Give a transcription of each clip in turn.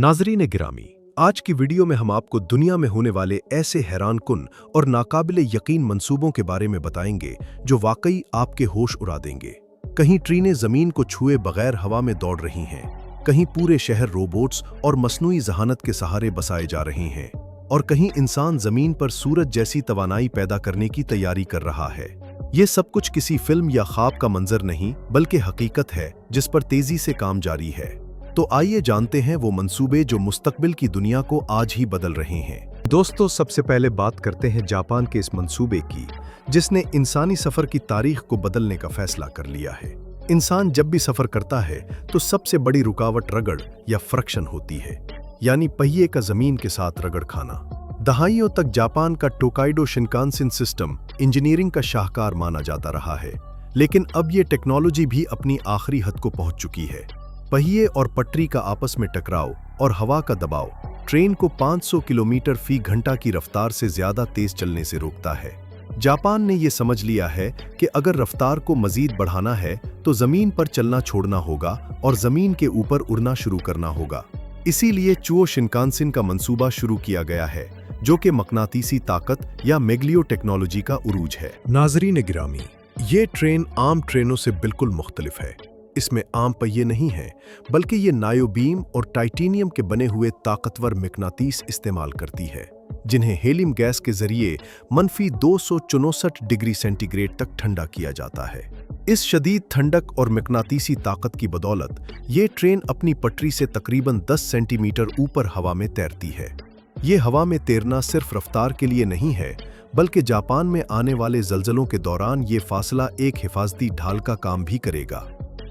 नाज़रीन गिरामी, आज की वीडियो में हम आपको दुनिया में होने वाले ऐसे हैरानकुन और नाकाबिले यकीन मंसूबों के बारे में बताएंगे जो वाकई आपके होश उड़ा देंगे। कहीं ट्रेनें जमीन को छुए बगैर हवा में दौड़ रही हैं, कहीं पूरे शहर रोबोट्स और मसनूई जहानत के सहारे बसाए जा रहे हैं, और कहीं इंसान जमीन पर सूरज जैसी तवानाई पैदा करने की तैयारी कर रहा है। ये सब कुछ किसी फिल्म या ख्वाब का मंजर नहीं, बल्कि हकीकत है जिस पर तेजी से काम जारी है। तो आइए जानते हैं वो मंसूबे जो मुस्तकबिल की दुनिया को आज ही बदल रहे हैं। दोस्तों, सबसे पहले बात करते हैं जापान के इस मंसूबे की, जिसने इंसानी सफर की तारीख को बदलने का फैसला कर लिया है। इंसान जब भी सफर करता है तो सबसे बड़ी रुकावट रगड़ या फ्रिक्शन होती है, यानी पहिए का जमीन के साथ रगड़ खाना। दहाइयों तक जापान का टोकाइडो शिनकानसेन सिस्टम इंजीनियरिंग का शाहकार माना जाता रहा है, लेकिन अब ये टेक्नोलॉजी भी अपनी आखिरी हद को पहुंच चुकी है। पहिए और पटरी का आपस में टकराव और हवा का दबाव ट्रेन को 500 किलोमीटर फी घंटा की रफ्तार से ज्यादा तेज चलने से रोकता है। जापान ने यह समझ लिया है कि अगर रफ्तार को मजीद बढ़ाना है तो जमीन पर चलना छोड़ना होगा और जमीन के ऊपर उड़ना शुरू करना होगा। इसीलिए चुओ शिनकानसेन का मंसूबा शुरू किया गया है, जो कि मकनातीसी ताकत या मैग्लियो टेक्नोलॉजी का उरूज है। नाज़रीन गिरामी, ये ट्रेन आम ट्रेनों से बिल्कुल मुख्तलिफ है। इसमें आम पहिए नहीं हैं, बल्कि ये नायोबीम और टाइटेनियम के बने हुए ताकतवर मकनातीस इस्तेमाल करती है, जिन्हें हेलियम गैस के जरिए मनफी 264 डिग्री सेंटीग्रेड तक ठंडा किया जाता है। इस शदीद ठंडक और मकनातीसी ताकत की बदौलत ये ट्रेन अपनी पटरी से तकरीबन 10 सेंटीमीटर ऊपर हवा में तैरती है। ये हवा में तैरना सिर्फ रफ्तार के लिए नहीं है, बल्कि जापान में आने वाले ज़लज़लों के दौरान ये फासला एक हिफाजती ढाल का काम भी करेगा।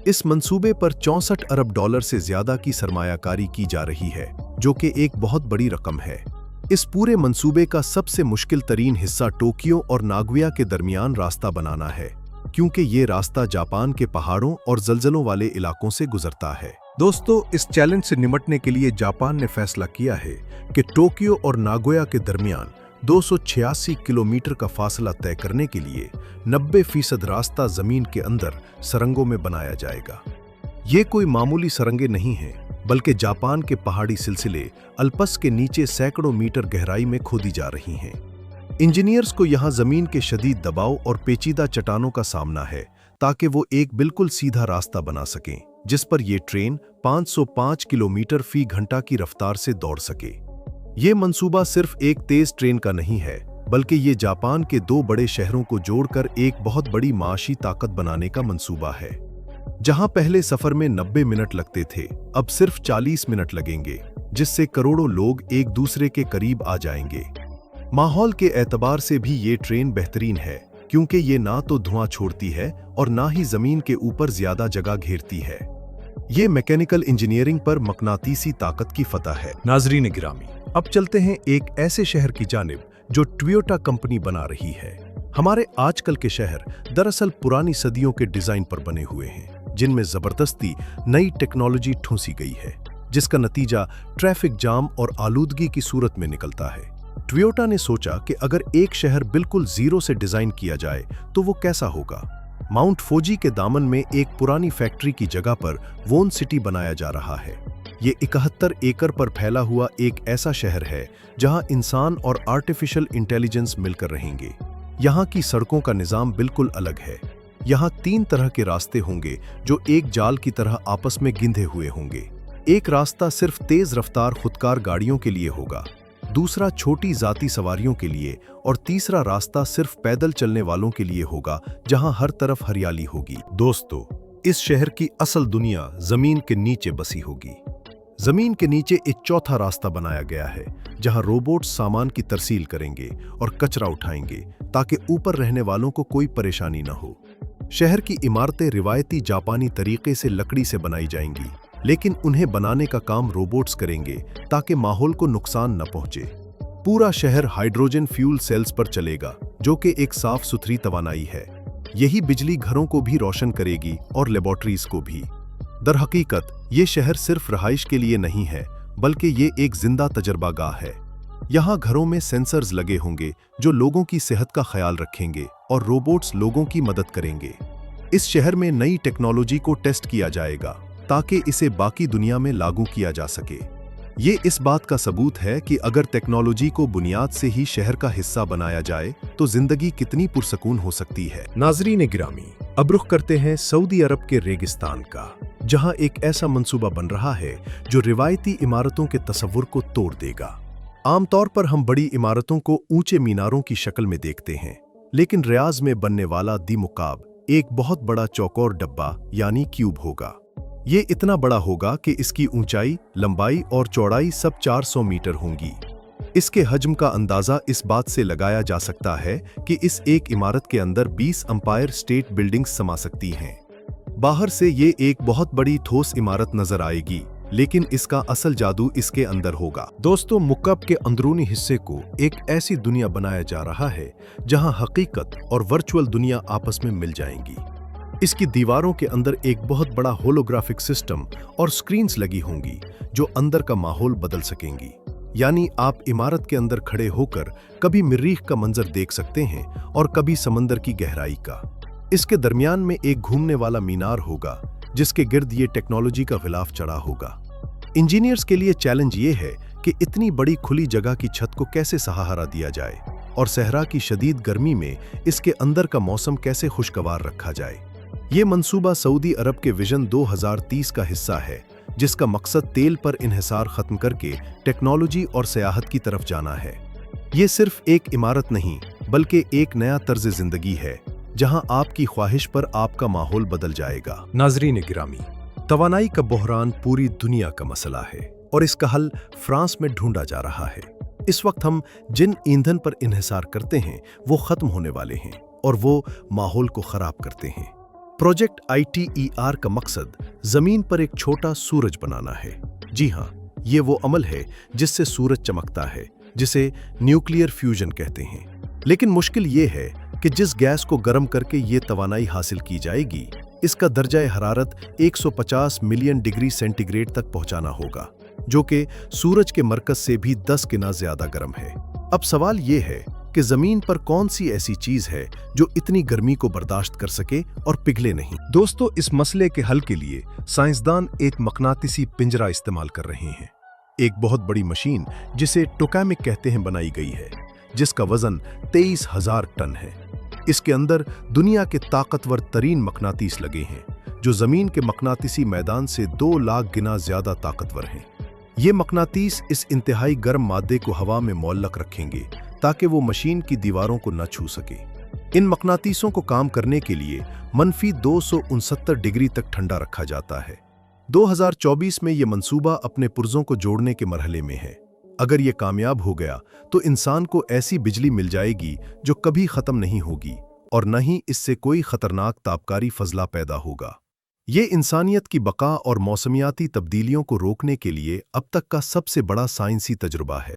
इस मंसूबे पर 64 अरब डॉलर से ज्यादा की सरमायाकारी की जा रही है, जो कि एक बहुत बड़ी रकम है। इस पूरे मंसूबे का सबसे मुश्किल तरीन हिस्सा टोक्यो और नागोया के दरमियान रास्ता बनाना है, क्योंकि ये रास्ता जापान के पहाड़ों और जलजलों वाले इलाकों से गुजरता है। दोस्तों, इस चैलेंज से निपटने के लिए जापान ने फैसला किया है कि टोक्यो और नागोया के दरमियान 286 किलोमीटर का फासला तय करने के लिए 90% रास्ता जमीन के अंदर सुरंगों में बनाया जाएगा। ये कोई मामूली सुरंगें नहीं हैं, बल्कि जापान के पहाड़ी सिलसिले अल्पस के नीचे सैकड़ों मीटर गहराई में खोदी जा रही हैं। इंजीनियर्स को यहाँ जमीन के शदीद दबाव और पेचीदा चट्टानों का सामना है, ताकि वो एक बिल्कुल सीधा रास्ता बना सकें, जिस पर यह ट्रेन 505 किलोमीटर फी घंटा की रफ्तार से दौड़ सके। ये मंसूबा सिर्फ एक तेज ट्रेन का नहीं है, बल्कि ये जापान के 2 बड़े शहरों को जोड़कर एक बहुत बड़ी माशी ताकत बनाने का मंसूबा है। जहां पहले सफर में 90 मिनट लगते थे, अब सिर्फ 40 मिनट लगेंगे, जिससे करोड़ों लोग एक दूसरे के करीब आ जाएंगे। माहौल के एतबार से भी ये ट्रेन बेहतरीन है, क्योंकि ये ना तो धुआं छोड़ती है और ना ही जमीन के ऊपर ज्यादा जगह घेरती है। ये मैकेनिकल इंजीनियरिंग पर मकनातीसी ताकत की फतह है। नाज़रीन गिरामी, अब चलते हैं एक ऐसे शहर की जानिब जो टोयोटा कंपनी बना रही है। हमारे आजकल के शहर दरअसल पुरानी सदियों के डिजाइन पर बने हुए हैं, जिनमें जबरदस्ती नई टेक्नोलॉजी ठूंसी गई है, जिसका नतीजा ट्रैफिक जाम और आलूदगी की सूरत में निकलता है। टोयोटा ने सोचा कि अगर एक शहर बिल्कुल जीरो से डिजाइन किया जाए तो वो कैसा होगा। माउंट फूजी के दामन में एक पुरानी फैक्ट्री की जगह पर वोन सिटी बनाया जा रहा है। ये 71 एकड़ पर फैला हुआ एक ऐसा शहर है जहां इंसान और आर्टिफिशियल इंटेलिजेंस मिलकर रहेंगे। यहाँ की सड़कों का निजाम बिल्कुल अलग है। यहाँ 3 तरह के रास्ते होंगे जो एक जाल की तरह आपस में गिंधे हुए होंगे। एक रास्ता सिर्फ तेज रफ्तार खुदकार गाड़ियों के लिए होगा, दूसरा छोटी जाती सवारियों के लिए, और तीसरा रास्ता सिर्फ पैदल चलने वालों के लिए होगा, जहां हर तरफ हरियाली होगी। दोस्तों, इस शहर की असल दुनिया जमीन के नीचे बसी होगी। जमीन के नीचे एक चौथा रास्ता बनाया गया है, जहां रोबोट सामान की तरसील करेंगे और कचरा उठाएंगे, ताकि ऊपर रहने वालों को कोई परेशानी न हो। शहर की इमारतें रिवायती जापानी तरीके से लकड़ी से बनाई जाएंगी, लेकिन उन्हें बनाने का काम रोबोट्स करेंगे, ताकि माहौल को नुकसान न पहुंचे। पूरा शहर हाइड्रोजन फ्यूल सेल्स पर चलेगा, जो कि एक साफ सुथरी तवानाई है। यही बिजली घरों को भी रोशन करेगी और लेबोरेटरीज को भी। दरहकीकत ये शहर सिर्फ रहाइश के लिए नहीं है, बल्कि ये एक जिंदा तजर्बागाह है। यहाँ घरों में सेंसर्स लगे होंगे जो लोगों की सेहत का ख्याल रखेंगे, और रोबोट्स लोगों की मदद करेंगे। इस शहर में नई टेक्नोलॉजी को टेस्ट किया जाएगा, ताकि इसे बाकी दुनिया में लागू किया जा सके। ये इस बात का सबूत है कि अगर टेक्नोलॉजी को बुनियाद से ही शहर का हिस्सा बनाया जाए तो जिंदगी कितनी पुरसकून हो सकती है। नाज़रीन गिरामी, अब रुख करते हैं सऊदी अरब के रेगिस्तान का, जहां एक ऐसा मंसूबा बन रहा है जो रिवायती इमारतों के तस्वुर को तोड़ देगा। आमतौर पर हम बड़ी इमारतों को ऊंचे मीनारों की शक्ल में देखते हैं, लेकिन रियाज में बनने वाला दी मुकाब एक बहुत बड़ा चौकोर डब्बा यानी क्यूब होगा। ये इतना बड़ा होगा कि इसकी ऊंचाई, लंबाई और चौड़ाई सब 400 मीटर होंगी। इसके हज्म का अंदाजा इस बात से लगाया जा सकता है कि इस एक इमारत के अंदर 20 एम्पायर स्टेट बिल्डिंग्स समा सकती हैं। बाहर से ये एक बहुत बड़ी ठोस इमारत नजर आएगी, लेकिन इसका असल जादू इसके अंदर होगा। दोस्तों, मुकअब के अंदरूनी हिस्से को एक ऐसी दुनिया बनाया जा रहा है जहां हकीकत और वर्चुअल दुनिया आपस में मिल जाएंगी। इसकी दीवारों के अंदर एक बहुत बड़ा होलोग्राफिक सिस्टम और स्क्रीन्स लगी होंगी जो अंदर का माहौल बदल सकेंगी। यानी आप इमारत के अंदर खड़े होकर कभी मरीख का मंजर देख सकते हैं और कभी समंदर की गहराई का। इसके दरमियान में एक घूमने वाला मीनार होगा जिसके गिर्द ये टेक्नोलॉजी का गिलाफ चढ़ा होगा। इंजीनियर्स के लिए चैलेंज ये है कि इतनी बड़ी खुली जगह की छत को कैसे सहारा दिया जाए और सहरा की शदीद गर्मी में इसके अंदर का मौसम कैसे खुशगवार रखा जाए। ये मंसूबा सऊदी अरब के विजन 2030 का हिस्सा है, जिसका मकसद तेल पर इन्हिसार खत्म करके टेक्नोलॉजी और सयाहत की तरफ जाना है। ये सिर्फ एक इमारत नहीं, बल्कि एक नया तर्ज जिंदगी है जहां आपकी ख्वाहिश पर आपका माहौल बदल जाएगा। नाज़रीन गिरामी, तवानाई का बहरान पूरी दुनिया का मसला है और इसका हल फ्रांस में ढूंढा जा रहा है। इस वक्त हम जिन ईंधन पर इन्हिसार करते हैं वो खत्म होने वाले हैं और वो माहौल को खराब करते हैं। प्रोजेक्ट ITER का मकसद जमीन पर एक छोटा सूरज बनाना है। जी हां, ये वो अमल है जिससे सूरज चमकता है, जिसे न्यूक्लियर फ्यूजन कहते हैं। लेकिन मुश्किल ये है कि जिस गैस को गर्म करके ये तवानाई हासिल की जाएगी, इसका दर्जा हरारत 150 मिलियन डिग्री सेंटीग्रेड तक पहुंचाना होगा, जो कि सूरज के मरकज से भी 10 गुना ज्यादा गर्म है। अब सवाल ये है कि जमीन पर कौन सी ऐसी चीज है जो इतनी गर्मी को बर्दाश्त कर सके और पिघले नहीं। दोस्तों, इस मसले के हल के लिए साइंसदान एक मकनातीसी पिंजरा इस्तेमाल कर रहे हैं। एक बहुत बड़ी मशीन जिसे टोकामिक कहते हैं बनाई गई है, जिसका वजन 23,000 टन है। इसके अंदर दुनिया के ताकतवर तरीन मकनातीस लगे हैं, जो जमीन के मकनातीसी मैदान से 2 लाख गुना ज्यादा ताकतवर हैं। ये मकनातीस इस इंतहाई गर्म मादे को हवा में मुअल्लक रखेंगे ताकि वो मशीन की दीवारों को न छू सके। इन मकनातीसों को काम करने के लिए मनफी 269 डिग्री तक ठंडा रखा जाता है। 2024 में ये मंसूबा अपने पुर्जों को जोड़ने के मरहले में है। अगर ये कामयाब हो गया तो इंसान को ऐसी बिजली मिल जाएगी जो कभी खत्म नहीं होगी और न ही इससे कोई खतरनाक तापकारी फजला पैदा होगा। ये इंसानियत की बका और मौसमियाती तब्दीलियों को रोकने के लिए अब तक का सबसे बड़ा साइंसी तजुर्बा है।